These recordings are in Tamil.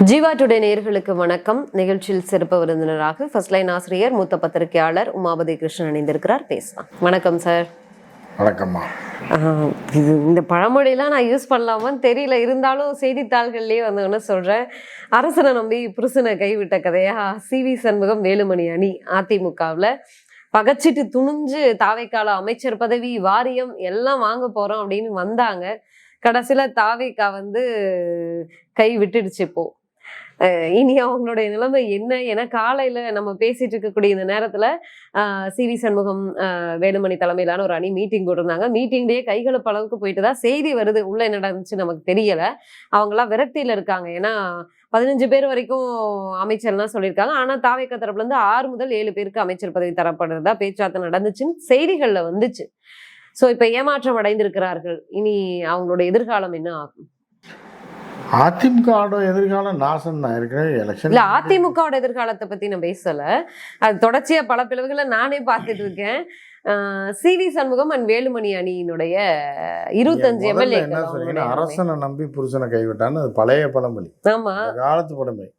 ஜீவா டுடே நேயர்களுக்கு வணக்கம். நிகழ்ச்சியில் சிறப்பு விருந்தினராக ஃபர்ஸ்ட் லைன் ஆசிரியர் மூத்த பத்திரிகையாளர் உமாபதி கிருஷ்ணன் இணைந்திருக்கிறார். பேசலாம். வணக்கம் சார். வணக்கம்மா. இது இந்த பழமொழியெல்லாம் நான் யூஸ் பண்ணலாமான்னு தெரியல, இருந்தாலும் செய்தித்தாள்கள்லேயே வந்து ஒன்று சொல்கிறேன். அரசனை நம்பி புருஷனை கைவிட்ட கதையா சிவி சண்முகம் வேலுமணி அணி அதிமுகவில் பகச்சிட்டு துணிஞ்சு தாவேக்கால அமைச்சர் பதவி வாரியம் எல்லாம் வாங்க போகிறோம் அப்படின்னு வந்தாங்க. கடைசியில் தாவேக்கா வந்து கை விட்டுடுச்சு. இப்போ இனி அவங்களுடைய நிலைமை என்ன என காலையில நம்ம பேசிட்டு இருக்கக்கூடிய இந்த நேரத்துல சிவி சண்முகம் வேலுமணி தலைமையிலான ஒரு அணி மீட்டிங் போட்டிருந்தாங்க. மீட்டிங்லயே கைகளுப்பு அளவுக்கு போயிட்டு தான் செய்தி வருது. உள்ள என்ன நடந்துச்சு நமக்கு தெரியல. அவங்கெல்லாம் விரக்தியில இருக்காங்க. ஏன்னா 15 பேர் வரைக்கும் அமைச்சர்லாம் சொல்லியிருக்காங்க. ஆனா தாவேக்கா தரப்புல இருந்து 6 முதல் 7 பேருக்கு அமைச்சர் பதவி தரப்படுறதா பேச்சுவார்த்தை நடந்துச்சுன்னு செய்திகள்ல வந்துச்சு. சோ இப்ப ஏமாற்றம் அடைந்திருக்கிறார்கள். இனி அவங்களோட எதிர்காலம் என்ன ஆகும்? அதிமுகவோட எதிர்காலம் நாசம் தான் இருக்கிறேன். எலெக்ஷன் இல்ல, அதிமுகவோட எதிர்காலத்தை பத்தி நான் பேசல. அது தொடர்ச்சியா பல பிளவுகளை நானே பார்த்துட்டு இருக்கேன். சிவி சண்முகம் அண்ட் வேலுமணி அணியினுடைய 25 எம்எல்ஏ என்ன சொல்றீங்கன்னா, அரசனை நம்பி புருஷனை கைவிட்டான்னு அது பழைய பழமொழி. ஆமா, காலத்து பழமொழி.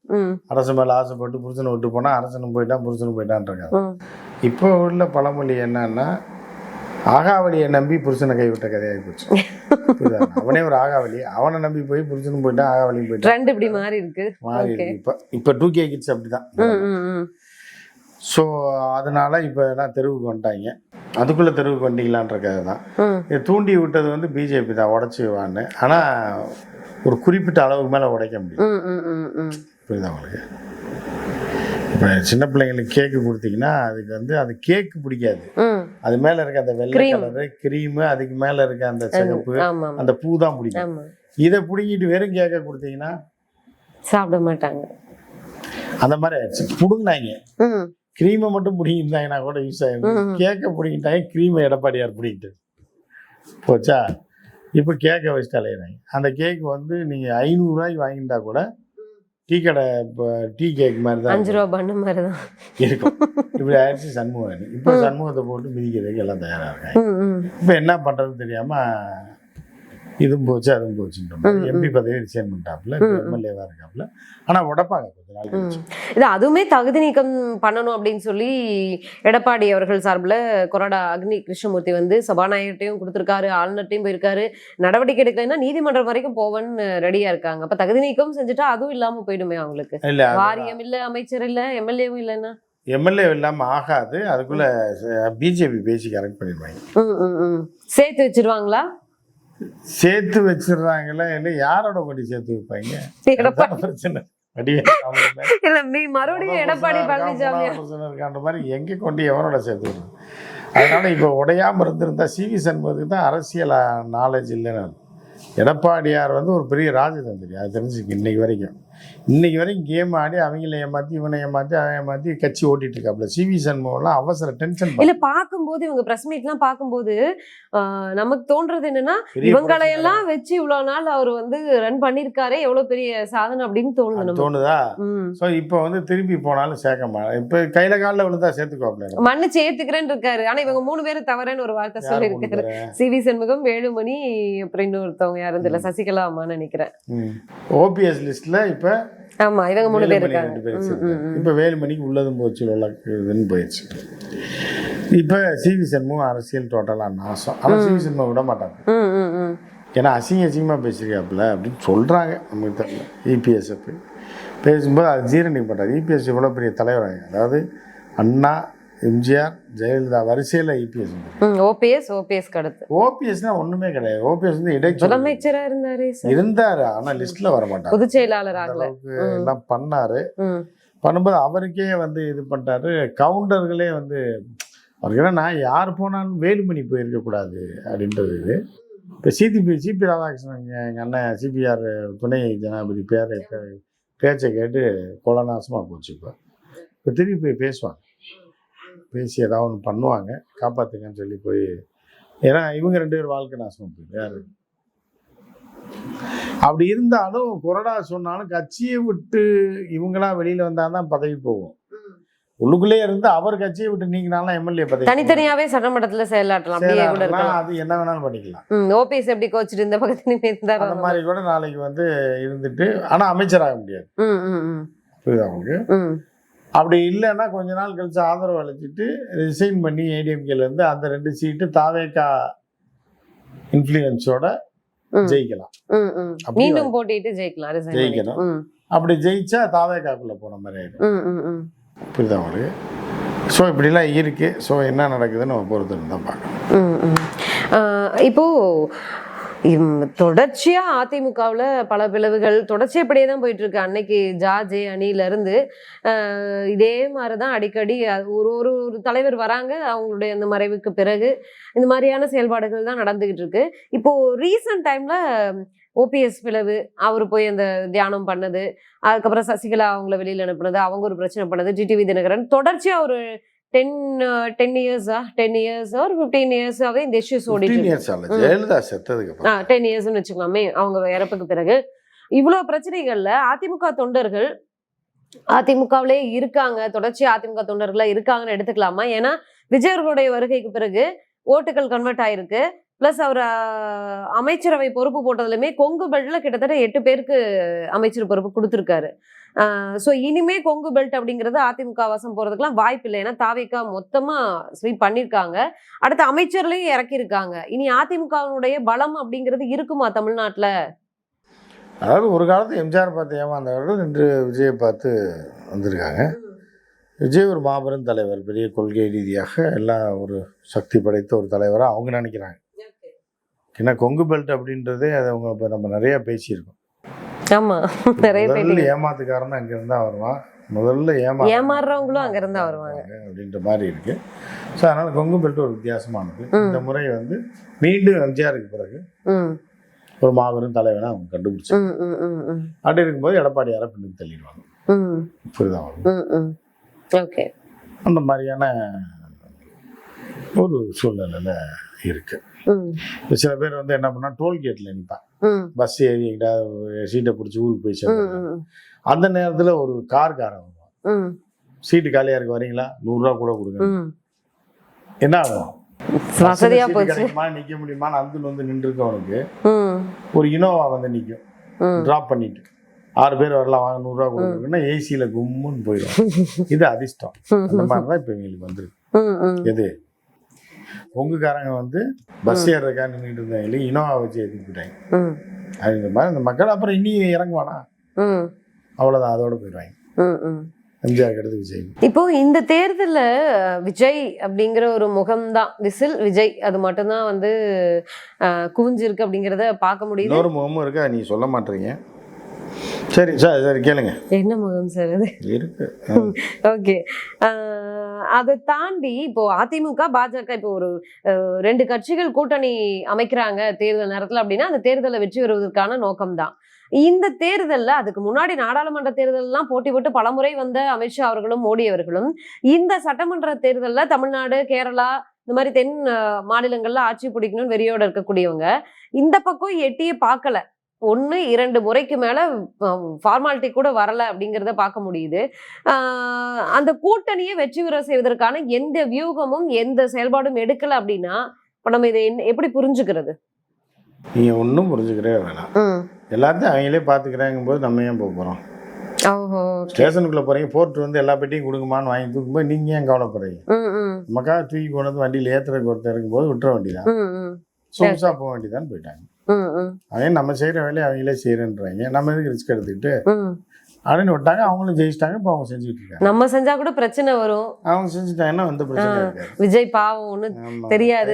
அரசன் மேல ஆசைப்பட்டு புருஷனை விட்டு போனா அரசனும் போயிட்டான் புருஷனும் போயிட்டான்றாங்க. இப்போ உள்ள பழமொழி என்னன்னா, ஆகாவலியை நம்பி புருஷனை கைவிட்ட கதையாகி போச்சு. அவனே ஒரு ஆகாவலி, அவனை நம்பி போய் புருஷனும் போயிட்டான் ஆகாவலியும் போயிட்டான். ட்ரெண்ட் இப்படி மாறி இருக்கு. இப்போ 2K கிட்ஸ் அப்படிதான். ஸோ அதனால இப்போ எல்லாம் தெருவுக்கு வந்துட்டாங்க. அதுக்குள்ள தெருவுக்கு வந்துட்டீங்களான்ற கதை தான். தூண்டி விட்டது வந்து பிஜேபி தான், உடச்சிவான்னு. ஆனால் ஒரு குறிப்பிட்ட அளவுக்கு மேலே உடைக்க முடியும். புரியுதா உங்களுக்கு? இப்போ சின்ன பிள்ளைங்களுக்கு கேக்கு கொடுத்தீங்கன்னா அதுக்கு வந்து அது கேக்கு பிடிக்காது. அது மேல இருக்க அந்த வெள்ளை கலரு கிரீமு, அதுக்கு மேல இருக்க அந்த சிகப்பு அந்த பூ தான் பிடிக்கும். இதை பிடிங்கிட்டு வெறும் கேக்க கொடுத்தீங்கன்னா சாப்பிட மாட்டாங்க. அந்த மாதிரி ஆயிடுச்சு. புடுங்கினாங்க. கிரீமை மட்டும் பிடிங்கிட்டாங்கன்னா கூட யூஸ் ஆகிடும். கேக்கை பிடிங்கிட்டாங்க, கிரீமை எடப்பாடியார் பிடிக்கிட்டு போச்சா. இப்போ கேக்கை வச்சுட்டு அலையிறாங்க. அந்த கேக்கு வந்து நீங்கள் 500 ரூபாய்க்கு வாங்கிட்டா கூட டீ கடை இப்போ டீ கேக் மாதிரி தான், 5 ரூபா பண்ண மாதிரி தான் இருக்கும். இப்படி ஆயிடுச்சு சண்முகம். இப்போ சண்முகத்தை போட்டு மிதிக்கிறதுக்கு எல்லாம் தயாராக இருக்காங்க. இப்போ என்ன பண்ணுறதுன்னு தெரியாமல் இதுவும் போச்சு அதுவும் போச்சுன்ற மாதிரி எம்பி பதவி ரிசைன் பண்ணிட்டாப்புல, எம்எல்ஏவாக இருக்காப்புல. ஆனால் உடப்பாங்க கொஞ்ச நாள் கழிச்சு. இது அதுவுமே தகுதி நீக்கம் பண்ணணும் அப்படின்னு சொல்லி எடப்பாடி அவர்கள் சார்பில் கொறடா அக்னி கிருஷ்ணமூர்த்தி வந்து சபாநாயகர்கிட்டையும் கொடுத்துருக்காரு, ஆளுநர்கிட்டையும் போயிருக்காரு. நடவடிக்கை எடுக்கலைன்னா நீதிமன்றம் வரைக்கும் போவன்னு ரெடியா இருக்காங்க. அப்ப தகுதி நீக்கம் செஞ்சுட்டா அதுவும் இல்லாம போயிடுமே அவங்களுக்கு. வாரியம் இல்ல, அமைச்சர் இல்ல, எம்எல்ஏவும் இல்லைன்னா எம்எல்ஏ இல்லாமல் ஆகாது. அதுக்குள்ள பிஜேபி பேசி கரெக்ட் பண்ணிடுவாங்க. சேர்த்து வச்சிருவாங்களா? சேர்த்து வச்சிருந்தாங்களா இல்லை யாரோட கொண்டு சேர்த்து வைப்பாங்க? பிரச்சனை மறுபடியும் எடப்பாடி பழனிசாமி இருக்கான்ற மாதிரி எங்க கொண்டு எவனோட சேர்த்து விடுறது? அதனால இப்போ உடையாம இருந்திருந்தா சிவி சண்முகத்துக்கு தான் அரசியல் நாலேஜ் இல்லைன்னு. எடப்பாடியார் வந்து ஒரு பெரிய ராஜதந்திரி, அது தெரிஞ்சுக்கு. இன்னைக்கு வரைக்கும் கேம் ஆடி அவங்கள ஏமாற்றி இவனை ஏமாற்றி அதை ஏமாற்றி கட்சி ஓட்டிட்டு இருக்காப்புல. சிவி சண்முகம்லாம் அவசர டென்ஷன் இல்ல. பார்க்கும்போது இவங்க பிரஸ் மீட்லாம் பார்க்கும்போது நமக்கு தோன்றது என்னன்னா, இவங்களையெல்லாம் வச்சு இவ்வளவு நாள் அவர் வந்து ரன் பண்ணிருக்காரு, எவ்வளவு பெரிய சாதனை அப்படின்னு தோணுதா? சோ இப்போ வந்து திரும்பி போனாலும் சேர்க்க மாட்டேன். இப்ப கையில காலில் விழுந்தா சேர்த்துக்கோப்பல, மண்ணு சேர்த்துக்கிறேன்னு இருக்காரு. ஆனா இவங்க 3 பேரும் தவறன்னு ஒரு வார்த்தை சொல்லி இருக்காரு. சிவி சண்முகம், வேலுமணி, அப்புறம் இன்னொருத்தவங்க யாரும் தெரியல, சசிகலா அம்மா நினைக்கிறேன். ஓபிஎஸ் லிஸ்ட்ல இப்ப ஆமா இவங்க 3 பேர் இருக்காங்க. இப்ப வேலுமணிக்கு உள்ளதும் போச்சு போயிடுச்சு. இப்ப சிவி சண்முகம் அரசியல் டோட்டலா நாசம். ஆனா சிவி சண்முகம் விட மாட்டாங்க. ஏன்னா அசிங்கமா பேசிருக்காப்புல அப்படின்னு சொல்றாங்க. நமக்கு தெரியல. இபிஎஸ் பேசும்போது அது ஜீரணிக்க மாட்டார். இபிஎஸ் இவ்வளவு பெரிய தலைவர். அதாவது அண்ணா, எம்ஜிஆர், ஜெயலலிதா வரிசையில் இபிஎஸ். ஓபிஎஸ் அடுத்து ஓபிஎஸ்னா ஒண்ணுமே கிடையாது. ஓபிஎஸ் வந்து இடைச்சொலமைச்சரா இருந்தாரு. ஆனா லிஸ்ட்ல வர மாட்டார். பொதுச் செயலாளர் எல்லாம் பண்ணாரு. பண்ணும்போது அவருக்கே வந்து இது பண்ணிட்டாரு. கவுண்டர்களே வந்து அவருக்கு என்ன, நான் யார் போனாலும் வேலுமணி போயிருக்க கூடாது அப்படின்றது. இது இப்போ சிபி ராதாகிருஷ்ணன் எங்கள் அண்ணன் சிபிஆர் துணை ஜனாதிபதி பேச்சை கேட்டு கொலநாசமாக போச்சு. இப்போ திரும்பி போய் பேசுவாங்க, பேசி ஏதாவது ஒன்று பண்ணுவாங்க, காப்பாற்றுங்கன்னு சொல்லி போய். ஏன்னா இவங்க 2 பேர் வாழ்க்கை நாசமாக போயிடும். யாரு அப்படி இருந்தாலும் கொறடா சொன்னாலும் கட்சியை விட்டு இவங்களா வெளியில் வந்தால் தான் பதவி போகும். உள்ளுக்குள்ளேயே இருந்து அவர் கட்சியை விட்டு நீங்கினாலும் எம்எல்ஏ பதவி தனித்தனியாவே சட்டமன்றத்துல செயலாற்றலாம், அப்படியே கூட இருக்கலாம். அது என்ன வேணாலும் பண்ணிக்கலாம். ஓபிஎஸ் எப்படி கோச்சிட்டு இந்த பக்கத்துல இருந்தாரு, அந்த மாதிரி கூட நாளைக்கு வந்து இருந்துட்டு ஆனா அமைச்சராக முடியாது. புரியுதா உங்களுக்கு? அப்படி இல்லைன்னா கொஞ்ச நாள் கழிச்சு ஆதரவு அளிச்சுட்டு ரிசைன் பண்ணி ஏடிஎம்கேல இருந்து அந்த 2 சீட்டு தாவேகா இன்ஃப்ளூயன்ஸோட ஜெயிக்கலாம். மீண்டும் போட்டிட்டு ஜெயிக்கணும். அப்படி ஜெயிச்சா தாவேகாக்குள்ள போன மாதிரி ஆயிடும். புரியுதா உங்களுக்கு? ஸோ இப்படிலாம் இருக்கு. ஸோ என்ன நடக்குதுன்னு நம்ம பொறுத்து தான் பார்க்கணும். இப்போ தொடர்ச்சியா அதிமுகவுல பல பிளவுகள் தொடர்ச்சியா இப்படியே தான் போயிட்டு இருக்கு. அன்னைக்கு ஜார்ஜ் அணியில இருந்து இதே மாதிரிதான் அடிக்கடி ஒரு ஒரு ஒரு தலைவர் வராங்க, அவங்களுடைய அந்த மறைவுக்கு பிறகு இந்த மாதிரியான செயல்பாடுகள் தான் நடந்துகிட்டு இருக்கு. இப்போ ரீசன்ட் டைம்ல ஓபிஎஸ் பிளவு, அவர் போய் அந்த தியானம் பண்ணது, அதுக்கப்புறம் சசிகலா அவங்கள வெளியில அனுப்புனது, அவங்க ஒரு பிரச்சனை பண்ணது, டிடிவி தினகரன் தொடர்ச்சியா ஒரு 10 years or 15 years-ஆவே இந்த இஷ்யூஸ் ஓடிட்டு ஜெயலலிதா செத்ததுக்கு 10 years-னு வச்சுக்கலாமே, அவங்க இறப்புக்கு பிறகு இவ்வளவு பிரச்சனைகள்ல அதிமுக தொண்டர்கள் அதிமுகவிலே இருக்காங்க, தொடர்ச்சியா அதிமுக தொண்டர்களா இருக்காங்கன்னு எடுத்துக்கலாமா? ஏன்னா விஜய் அவர்களுடைய வருகைக்கு பிறகு ஓட்டுகள் கன்வெர்ட் ஆயிருக்கு. பிளஸ் அவர் அமைச்சரவை பொறுப்பு போட்டதுலயுமே கொங்கு பெல்ட்ல கிட்டத்தட்ட 8 பேருக்கு அமைச்சர் பொறுப்பு கொடுத்துருக்காரு. ஸோ இனிமே கொங்கு பெல்ட் அப்படிங்கிறது அதிமுக வசம் போறதுக்கெல்லாம் வாய்ப்பு இல்லை. ஏன்னா தாவேகா மொத்தமா ஸ்வீப் பண்ணிருக்காங்க, அடுத்த அமைச்சர்லயும் இறக்கியிருக்காங்க. இனி அதிமுகவினுடைய பலம் அப்படிங்கிறது இருக்குமா தமிழ்நாட்டுல? அதாவது ஒரு காலத்து எம்ஜிஆர் பார்த்து ஏமாந்தவர்கள் இன்று விஜயை பார்த்து வந்திருக்காங்க. விஜய் ஒரு மாபெரும் தலைவர், பெரிய கொள்கை ரீதியாக எல்லாம் ஒரு சக்தி படைத்த ஒரு தலைவராக அவங்க நினைக்கிறாங்க. ஏன்னா கொங்கு பெல்ட் அப்படின்றதே அதை அவங்க இப்போ நம்ம நிறைய பேசியிருக்கோம். ஆமா, நிறைய முதல்ல ஏமாத்துக்காரன் அங்க இருந்தா வருவான், முதல்ல ஏமாறுறவங்களும் அங்க இருந்தா வருவாங்க அப்படின்ற மாதிரி இருக்கு. ஸோ அதனால கொங்கு பெல்ட் ஒரு வித்தியாசமானது. இந்த முறை வந்து மீண்டும் எம்ஜிஆருக்கு பிறகு ஒரு மாபெரும் தலைவனை அவங்க கண்டுபிடிச்சு அப்படி இருக்கும்போது எடப்பாடியாரை பின்னுக்கு தள்ளிடுவாங்க. புரியுதா? ஓகே, அந்த மாதிரியான ஒரு சூழ்நிலையில இருக்கு. சில பேர் வந்து என்ன பண்ணா டோல்கேட்ல நிற்பான், பஸ் ஏறி சீட்டை பிடிச்சி ஊருக்கு போய் சேர்ந்து அந்த நேரத்துல ஒரு காரன் வருவான், சீட்டு காலியா இருக்கு வரீங்களா, 100 ரூபா கூட கொடுங்க. என்ன ஆகும்? வசதியா போச்சு, நிக்க முடியுமான்னு அந்த வந்து நின்று இருக்கவனுக்கு ஒரு இனோவா வந்து நிக்கும், டிராப் பண்ணிட்டு 6 பேர் வரலாம் வாங்க 100 ரூபா கொடுக்குறதுன்னா ஏசியில கும்முன்னு போயிடும். இது அதிர்ஷ்டம். அந்த மாதிரிதான் இப்ப எங்களுக்கு வந்துருக்கு. எது பொங்குக்காரங்க வந்து பஸ் ஏறதுக்காக நின்றுட்டு இருந்தாங்க, இனோவா வச்சு ஏற்றிக்கிட்டாங்க. அது மாதிரி அந்த மக்கள் அப்புறம் இனி இறங்குவானா, அவ்வளவுதான், அதோட போயிடுவாங்க. எம்ஜிஆர் அடுத்து விஜய். இப்போ இந்த தேர்தல்ல விஜய் அப்படிங்கிற ஒரு முகம்தான், விசில் விஜய் அது மட்டும்தான் வந்து குவிஞ்சிருக்கு அப்படிங்கிறத பார்க்க முடியுது. இன்னொரு முகமும் இருக்கு, நீ சொல்ல மாட்டீங்க. சரி சார், சரி கேளுங்க. என்ன முகம் சார் அது? இருக்கு. ஓகே, அதை தாண்டி இப்போ அதிமுக பாஜக இப்போ ஒரு 2 கட்சிகள் கூட்டணி அமைக்கிறாங்க தேர்தல் நேரத்துல அப்படின்னா அந்த தேர்தலை வெற்றி பெறுவதற்கான நோக்கம்தான். இந்த தேர்தல்ல அதுக்கு முன்னாடி நாடாளுமன்ற தேர்தல் எல்லாம் போட்டி போட்டு பலமுறை வந்த அமித்ஷா அவர்களும் மோடி அவர்களும் இந்த சட்டமன்ற தேர்தல்ல தமிழ்நாடு, கேரளா இந்த மாதிரி தென் மாநிலங்கள்ல ஆட்சி பிடிக்கணும்னு வெறியோட இருக்கக்கூடியவங்க இந்த பக்கம் எட்டியே பார்க்கல. 1-2 முறைக்கு மேல ஃபார்மாலிட்டி கூட வரல அப்படிங்கிறத பார்க்க முடியுது. அந்த கூட்டணியை வெற்றி பெற செய்வதற்கான எந்த வியூகமும் எந்த செயல்பாடும் எடுக்கல அப்படின்னா இப்ப நம்ம இதை எப்படி புரிஞ்சுக்கிறது? நீங்க ஒன்றும் புரிஞ்சுக்கிறே வேணாம், எல்லாத்தையும் அவங்களே பார்த்துக்கிறாங்கும் போது நம்ம ஏன் போக போறோம்? ஸ்டேஷனுக்குள்ள போறீங்க, போர்ட் வந்து எல்லா பெட்டியும் கொடுக்குமான்னு வாங்கி தூக்கும்போது நீங்க ஏன் கவலைப்படுறீங்க? நமக்காக தூக்கி கொண்டு வந்து வண்டியில் ஏத்துறதுக்கு ஒருத்தர் இருக்கும்போது விட்டுற வேண்டியதான், சொகுசா போக வேண்டியதான் போயிட்டாங்க. அவங்க நம்ம செய்யற வேலையை அவங்களே செய்யறேன்றாங்க, நம்ம எதுக்கு ரிஸ்க் எடுத்துக்கிட்டு அப்படின்னு விட்டாங்க. அவங்களும் ஜெயிச்சிட்டாங்க, இப்போ அவங்க செஞ்சுட்டு இருக்காங்க. நம்ம செஞ்சா கூட பிரச்சனை வரும், அவங்க செஞ்சுட்டாங்கன்னா வந்து பிரச்சனை இருக்காது. விஜய் பாவம் ஒண்ணு தெரியாது,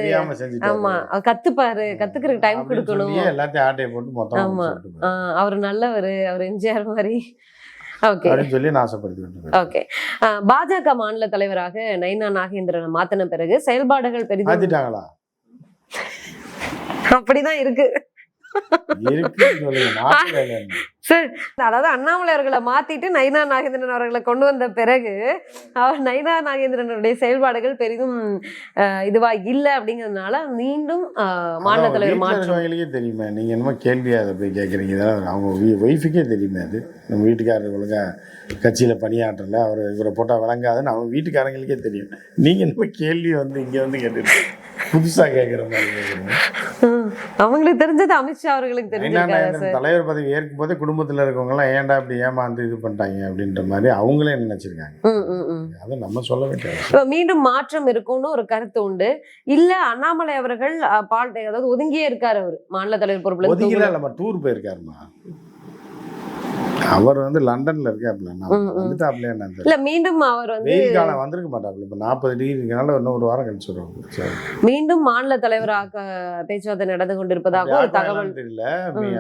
ஆமா கத்துப்பாரு, கத்துக்கிற டைம் கொடுக்கணும், எல்லாத்தையும் ஆட்டையை போட்டு மொத்தம். ஆமா, அவர் நல்லவர், அவர் எம்ஜிஆர் மாதிரி சொல்லி நாசப்படுத்தி. ஓகே, பாஜக மாநில தலைவராக நைனா நாகேந்திரனை மாத்தின பிறகு செயல்பாடுகள் மாத்திட்டாங்களா? அப்படிதான் இருக்கு. சார், அதாவது அண்ணாமலை அவர்களை மாத்திட்டு நயினா நாகேந்திரன் அவர்களை கொண்டு வந்த பிறகு அவர் நயினா நாகேந்திரனுடைய செயல்பாடுகள் பெரிதும் இதுவா இல்லை அப்படிங்கிறதுனால மீண்டும் மாநில தலைவர் மாற்றம். அவங்களுக்கே தெரியுமே, நீங்க என்னமோ கேள்வியா அதை போய் கேட்குறீங்க. அவங்க ஒய்ஃபுக்கே தெரியுமே. அது நம்ம வீட்டுக்காரர் ஒழுங்கா கட்சியில் பணியாற்றல, அவர் இவரை போட்டால் விளங்காதுன்னு அவங்க வீட்டுக்காரங்களுக்கே தெரியும். நீங்க என்னமோ கேள்வி வந்து இங்கே வந்து கேட்டு புதுசாக கேட்குற மாதிரி கேட்குறீங்க. அவங்களுக்கு தெரிஞ்சது அமித்ஷா அவர்களுக்கு தெரிஞ்சிருக்காங்க. தலைவர் பதவி ஏற்கும் போதே குடும்பத்தில் இருக்கவங்கலாம் ஏன்டா இப்படி ஏமாந்து இது பண்ணிட்டாங்க அப்படின்ற மாதிரி அவங்களே நினைச்சிருக்காங்க. அதை நம்ம சொல்ல வேண்டிய மீண்டும் மாற்றம் இருக்கும்னு ஒரு கருத்து உண்டு. இல்ல அண்ணாமலை அவர்கள் அதாவது ஒதுங்கியே இருக்காரு, அவர் மாநில தலைவர் பொறுப்புல ஒதுங்கில நம்ம டூர் போயிருக்காருமா. அவர் வந்து லண்டன்ல இருக்காப்ல, வந்துட்டாப்ல. இல்ல மீண்டும் அவர் வந்து வெயில் காலம் வந்திருக்க மாட்டாப்ல. இப்ப 40 டிகிரி இருக்கனால இன்னும் ஒரு வாரம் கழிச்சு வருவாங்க. மீண்டும் மாநில தலைவராக பேச்சுவார்த்தை நடந்து கொண்டிருப்பதாக ஒரு தகவல் தெரியல.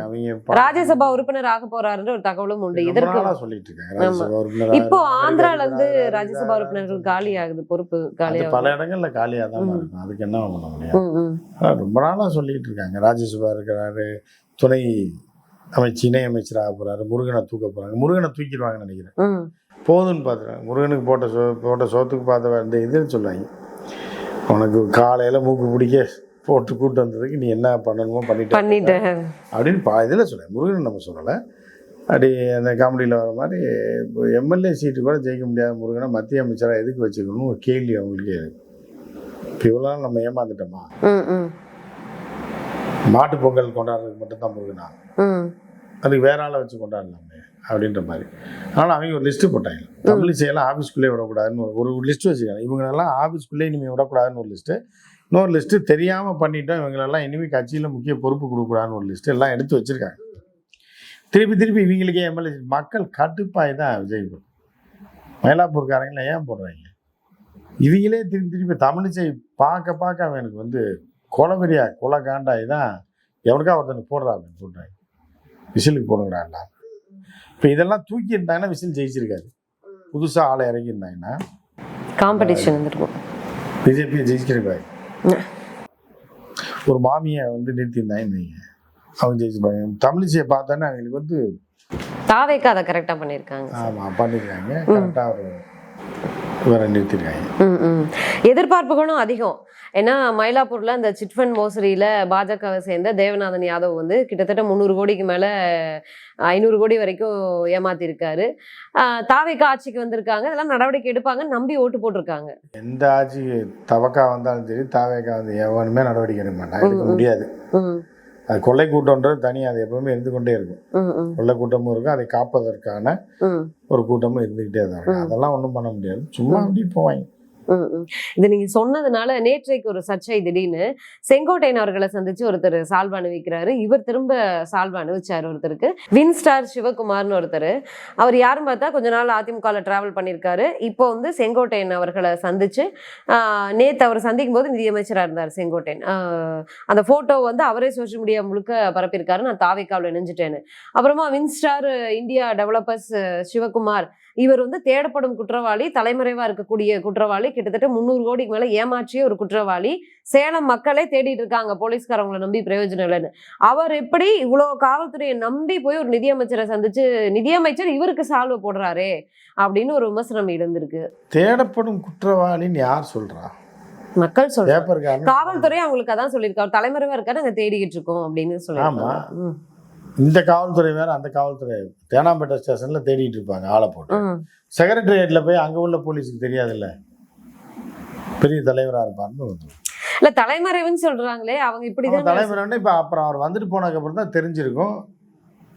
அவங்க ராஜ்யசபா உறுப்பினர் ஆக போறாருன்ற ஒரு தகவலும் உண்டு. இதற்கு சொல்லிட்டு இருக்காங்க. இப்போ ஆந்திரால இருந்து ராஜ்யசபா உறுப்பினர்கள் காலி ஆகுது, பொறுப்பு காலி பல இடங்கள்ல காலியா தான் இருக்கும். அதுக்கு என்ன பண்ண முடியும்? ரொம்ப நாளா சொல்லிட்டு இருக்காங்க. ராஜ்யசபா இருக்கிறாரு, துணை இணை அமைச்சராக போறாரு, முருகனை தூக்க போறாங்க. முருகனை தூக்கிடுவாங்கன்னு நினைக்கிறேன். போதுன்னு பார்த்துறாங்க. முருகனுக்கு போட்ட சோத்துக்கு பார்த்த இந்த இதுன்னு சொல்லுவாங்க. உனக்கு காலையில மூக்கு பிடிக்க போட்டு கூட்டு வந்ததுக்கு நீ என்ன பண்ணணுமோ பண்ணிட்டு அப்படின்னு இதில் சொல்ல. முருகன் நம்ம சொல்லலை. அப்படி அந்த காமெடியில் வர மாதிரி இப்போ எம்எல்ஏ சீட்டு கூட ஜெயிக்க முடியாத முருகனை மத்திய அமைச்சராக எதுக்கு வச்சுக்கணும்னு ஒரு கேள்வி அவங்களுக்கே இருக்கு. இப்போ இவ்வளோ நாள் நம்ம ஏமாந்துட்டோமா? மாட்டு பொங்கல் கொண்டாடுறதுக்கு மட்டும்தான் முருகனா, அதுக்கு வேற ஆளை வச்சு கொண்டாடலாமே அப்படின்ற மாதிரி. அதனால் அவங்க ஒரு லிஸ்ட்டு போட்டாங்க. தமிழிசையெல்லாம் ஆஃபீஸ்க்குள்ளே விடக்கூடாதுன்னு ஒரு லிஸ்ட்டு வச்சுக்காங்க. இவங்களெல்லாம் ஆஃபீஸ்க்குள்ளே இனிமேல் விடக்கூடாதுன்னு ஒரு லிஸ்ட்டு, இன்னொரு லிஸ்ட்டு தெரியாமல் பண்ணிட்டோம் இவங்களெல்லாம் இனிமேல் கட்சியில் முக்கிய பொறுப்பு கொடுக்கூடாதுன்னு ஒரு லிஸ்ட்டு எல்லாம் எடுத்து வச்சுருக்காங்க. திருப்பி இவங்களுக்கே எம்எல்ஏ மக்கள் கட்டுப்பாய் தான் விஜய் மயிலாப்பூர்காரங்கள ஏன் போடுறாங்க? இவங்களே திருப்பி தமிழிசை பார்க்க அவனுக்கு வந்து கொலவெறியா கொலை காண்டாய் தான் எவனுக்கா ஒருத்தனுக்கு போடுறாங்க சொல்கிறாங்க. விசிலுக்கு போடுங்கிறாங்களா? இப்போ இதெல்லாம் தூக்கி இருந்தாங்கன்னா விசில் ஜெயிச்சிருக்காது. புதுசாக ஆளை இறங்கியிருந்தாங்கன்னா காம்படிஷன் இருக்கும். பிஜேபியை ஜெயிச்சிருக்காரு. ஒரு மாமியை வந்து நிறுத்தியிருந்தாங்க, அவங்க ஜெயிச்சிருப்பாங்க. தமிழிசையை பார்த்தானே அவங்களுக்கு வந்து தாவேக்கா அதை கரெக்டாக பண்ணியிருக்காங்க. ஆமாம், பண்ணியிருக்காங்க. கரெக்டாக ஒரு வேற நிறுத்திருக்காங்க. எதிர்பார்ப்புகளும் அதிகம். ஏன்னா மயிலாப்பூர்ல அந்த சிட்ஃபண்ட் மோசடியில பாஜகவை சேர்ந்த தேவநாதன் யாதவ் வந்து கிட்டத்தட்ட 300 கோடிக்கு மேல 500 கோடி வரைக்கும் ஏமாத்திருக்காரு. தாவேக்கா ஆட்சிக்கு வந்திருக்காங்க, இதெல்லாம் நடவடிக்கை எடுப்பாங்க நம்பி ஓட்டு போட்டிருக்காங்க. எந்த ஆட்சி தவக்கா வந்தாலும் சரி, தாவேக்கா வந்து எவனுமே நடவடிக்கை எடுக்க மாட்டாங்க, எடுக்க முடியாது. அது கொள்ளை கூட்டம்ன்றது தனியாக அது எப்பவுமே இருந்து கொண்டே இருக்கும். கொள்ளை கூட்டமும் இருக்கும், அதை காப்பதற்கான ஒரு கூட்டமும் இருந்துகிட்டே தான் இருக்கும். அதெல்லாம் ஒன்றும் பண்ண முடியாது, சும்மா அப்படி போவாங்க. இது நீங்க சொன்னதுனால நேற்றைக்கு ஒரு சர்ச்சை. திடீர்னு செங்கோட்டையன் அவர்களை சந்திச்சு ஒருத்தர் சால்வா அணிவிக்கிறாரு. இவர் திரும்ப சால்வா அணிவிச்சாரு ஒருத்தருக்கு. வின்ஸ்டார் சிவகுமார்னு ஒருத்தர். அவர் யாரும் பார்த்தா கொஞ்ச நாள் அதிமுகவில் டிராவல் பண்ணியிருக்காரு. இப்போ வந்து செங்கோட்டையன் அவர்களை சந்திச்சு நேற்று அவர் சந்திக்கும் போது நிதியமைச்சராக இருந்தார் செங்கோட்டையன். அந்த போட்டோ வந்து அவரே சோசியல் மீடியா முழுக்க பரப்பியிருக்காரு, நான் தாவேக்காவில் இணைஞ்சிட்டேன்னு. அப்புறமா வின்ஸ்டார் இந்தியா டெவலப்பர்ஸ் சிவகுமார், இவர் வந்து தேடப்படும் குற்றவாளி, தலைமறைவா இருக்கக்கூடிய குற்றவாளி, கிட்டத்தட்ட 300 கோடிக்கு மேல ஏமாற்றிய ஒரு குற்றவாளி. சேலம் மக்களே தேடிட்டு இருக்காங்க, போலீஸ்காரங்களை நம்பி பிரயோஜனம் இல்லைன்னு. அவர் எப்படி இவ்வளவு காவல்துறையை நம்பி போய் ஒரு நிதியமைச்சரை சந்திச்சு நிதியமைச்சர் இவருக்கு சால்வை போடுறாரே அப்படின்னு ஒரு விமர்சனம் இருந்திருக்கு. தேடப்படும் குற்றவாளின்னு யார் சொல்றா? மக்கள் சொல்றாங்க. காவல்துறை அவங்களுக்கு அதான் சொல்லியிருக்காரு, தலைமறைவா இருக்காரு, நாங்க தேடிக்கிட்டு இருக்கோம் அப்படின்னு சொல்லியிருக்காங்க. இந்த காவல்துறை வேற, அந்த காவல்துறை தேனாம்பேட்டை ஸ்டேஷன்ல தேடிட்டு இருப்பாங்க ஆளை போட்டு. செக்ரட்டரியேட்ல போய் அங்க உள்ள போலீஸுக்கு தெரியாதுல்ல, பெரிய தலைவரா இருப்பாருன்னு. இல்ல தலைமறைவுன்னு சொல்றாங்களே அவங்க, இப்படிதான் தலைமறைவுன்னு. இப்ப அப்புறம் அவர் வந்துட்டு போனதுக்கு அப்புறம் தான் தெரிஞ்சிருக்கும்,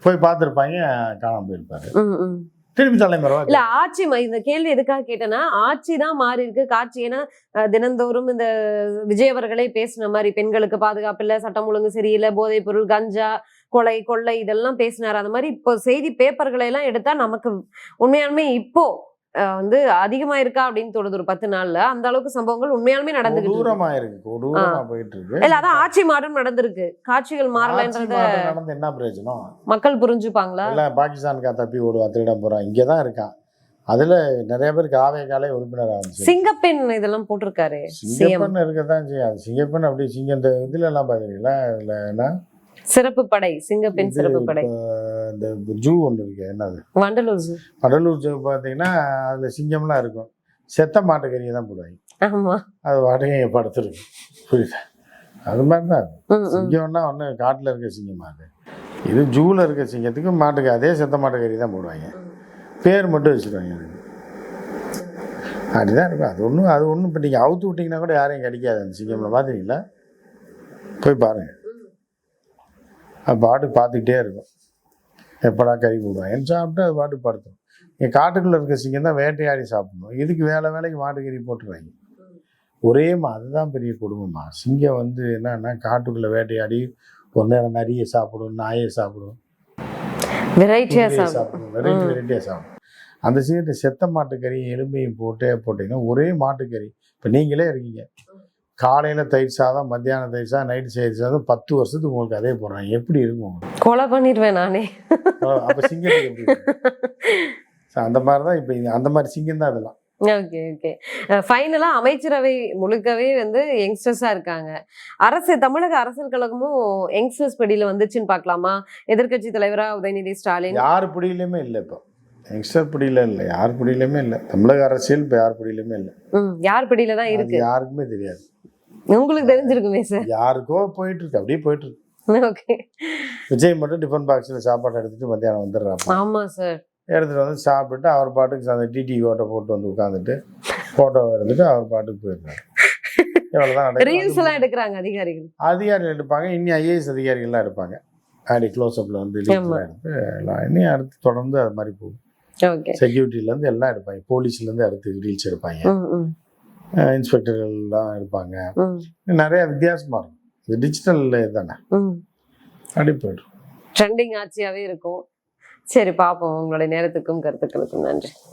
போய் பார்த்துருப்பாங்க, காணாம போயிருப்பாரு. திரும்பி தலைமறைவா இல்ல ஆட்சி. இந்த கேள்வி எதுக்காக கேட்டேன்னா, ஆட்சி தான் மாறி இருக்கு காட்சி. ஏன்னா தினந்தோறும் இந்த விஜய் அவர்களே பேசின மாதிரி பெண்களுக்கு பாதுகாப்பு இல்ல, சட்டம் ஒழுங்கு சரியில்லை, போதைப் பொருள், கஞ்சா, கொலை, கொள்ளை இதெல்லாம் பேசினார். அந்த மாதிரி இப்போ செய்தி பேப்பர்களை எல்லாம் எடுத்தா நமக்கு உண்மையாலுமே இப்போ வந்து அதிகமா இருக்கா அப்படின்னு தோணுது. ஒரு 10 நாள்ல அந்த அளவுக்கு சம்பவங்கள் உண்மையாலுமே நடந்துகிட்டு இருக்கு. இல்ல அதான் ஆட்சி மாற்றம் நடந்திருக்கு, காட்சிகள் மாறலன்றத என்ன பிரயோஜனம்? மக்கள் புரிஞ்சுப்பாங்களா? இல்ல பாகிஸ்தானுக்கா தப்பி ஓடுவா, திருடம் போறான், இங்கதான் இருக்கான். அதுல நிறைய பேருக்கு ஆவேகாலே உறுப்பினர் ஆரம்பிச்சு சிங்கப்பெண் இதெல்லாம் போட்டிருக்காரு. சிங்கப்பெண் இருக்கதான் செய்யாது. சிங்கப்பெண் அப்படி சிங்க இந்த இதுல எல்லாம் பாக்குறீங்களா? இல்ல சிறப்பு படை, சிங்கப்பெண் சிறப்பு படை, இந்த ஜூ ஒன்று இருக்கு, என்னது வண்டலூர் zoo. வடலூர் ஜூ பார்த்தீங்கன்னா அதில் சிங்கம்லாம் இருக்கும், செத்த மாட்டுக்கறியை தான் போடுவாங்க. ஆமா. அது வாடகை படுத்துருக்கு, புரியுதா? அது மாதிரி தான் சிங்கம்னா ஒன்று காட்டில் இருக்க சிங்கமா அது. இது ஜூவில் இருக்க சிங்கத்துக்கு மாட்டுக்கு அதே செத்த மாட்டுக்கறி தான் போடுவாங்க, பேர் மட்டும் வச்சுருவாங்க. அதுக்கு அப்படிதான் இருக்கும். அது ஒன்றும் இப்போ நீங்கள் அவுத்து விட்டிங்கன்னா கூட யாரையும் கிடைக்காது அந்த சிங்கம்ல, பார்த்துருக்கீங்களா? போய் பாருங்கள். அது பாட்டுக்கு பார்த்துக்கிட்டே இருக்கும், எப்படா கறி போடுவாங்க சாப்பிட்டு அது பாட்டுக்கு படுத்துடும். என் காட்டுக்குள்ளே இருக்க சிங்கம் தான் வேட்டையாடி சாப்பிடணும், இதுக்கு வேலைக்கு மாட்டுக்கறி போட்டுருவாங்க. அதுதான் பெரிய குடும்பமா. சிங்கம் வந்து என்னன்னா காட்டுக்குள்ளே வேட்டையாடி ஒரு நேரம் நரியை சாப்பிடும், நாயை சாப்பிடும், வெரைட்டியாக சாப்பிடும், வெரைட்டியாக சாப்பிடும். அந்த சிங்கத்தை செத்த மாட்டுக்கறி எலும்பையும் போட்டிங்கன்னா ஒரே மாட்டுக்கறி. இப்போ நீங்களே இருக்கீங்க, காலையில் தயிர் சாதம், மத்தியானம் தயிர் சாதம், நைட்டு தயிர் சாதம், 10 வருஷத்துக்கு உங்களுக்கு அதே போடுறாங்க, எப்படி இருக்கும்? கொலை பண்ணிடுவேன் நானே. அப்போ சிங்கத்துக்கு எப்படி இருக்கும்? அந்த மாதிரி தான் இப்போ அந்த மாதிரி சிங்கம் தான் அதெல்லாம். Okay okay. ஃபைனலாக அமைச்சரவை முழுக்கவே வந்து யங்ஸ்டர்ஸாக இருக்காங்க. தமிழக அரசியல் கழகமும் யங்ஸ்டர்ஸ் படியில் வந்துச்சுன்னு பார்க்கலாமா? எதிர்க்கட்சி தலைவராக உதயநிதி ஸ்டாலின் யார் பிடியிலுமே இல்லை, இப்போ யங்ஸ்டர் பிடியில இல்லை, யார் பிடியிலுமே இல்லை. தமிழக அரசியல் இப்போ யார் பிடியிலுமே இல்லை. யார் பிடியில தான் இருக்கு யாருக்குமே தெரியாது. உங்களுக்கு தெரிஞ்சிருக்குமே சார். யாருக்கோ போயிட்டு இருக்கு, அப்படியே போயிட்டு இருக்கு. ஓகே. விஜய் மட்டும் டிஃபன் பாக்ஸில் சாப்பாடு எடுத்துட்டு மத்தியானம் வந்துடுறாப்பா. ஆமா சார். எடுத்துகிட்டு வந்து சாப்பிட்டு அவர் பாட்டுக்கு அந்த டிடி ஓட்டை போட்டு வந்து உட்காந்துட்டு ஃபோட்டோ எடுத்துட்டு அவர் பாட்டுக்கு போயிருக்காரு. எவ்வளோதான் ரீல்ஸ் எல்லாம் எடுக்கிறாங்க அதிகாரிகள் எடுப்பாங்க. இன்னும் ஐஏஎஸ் அதிகாரிகள்லாம் இருப்பாங்க, அப்படி க்ளோஸ்அப்பில் வந்து எடுத்து எல்லாம் இன்னும் அடுத்து தொடர்ந்து அது மாதிரி போகும். செக்யூரிட்டிலேருந்து எல்லாம் எடுப்பாங்க, போலீஸ்லேருந்து அடுத்து ரீல்ஸ் எடுப்பாங்க, இன்ஸ்பெக்டர்கள்லாம் இருப்பாங்க. நிறைய வித்தியாசமாக இருக்கும், இது டிஜிட்டல் தானே, அப்படி போய்டும். ட்ரெண்டிங் ஆட்சியாகவே இருக்கும். சரி பார்ப்போம். உங்களுடைய நேரத்துக்கும் கருத்துக்களுக்கும் நன்றி.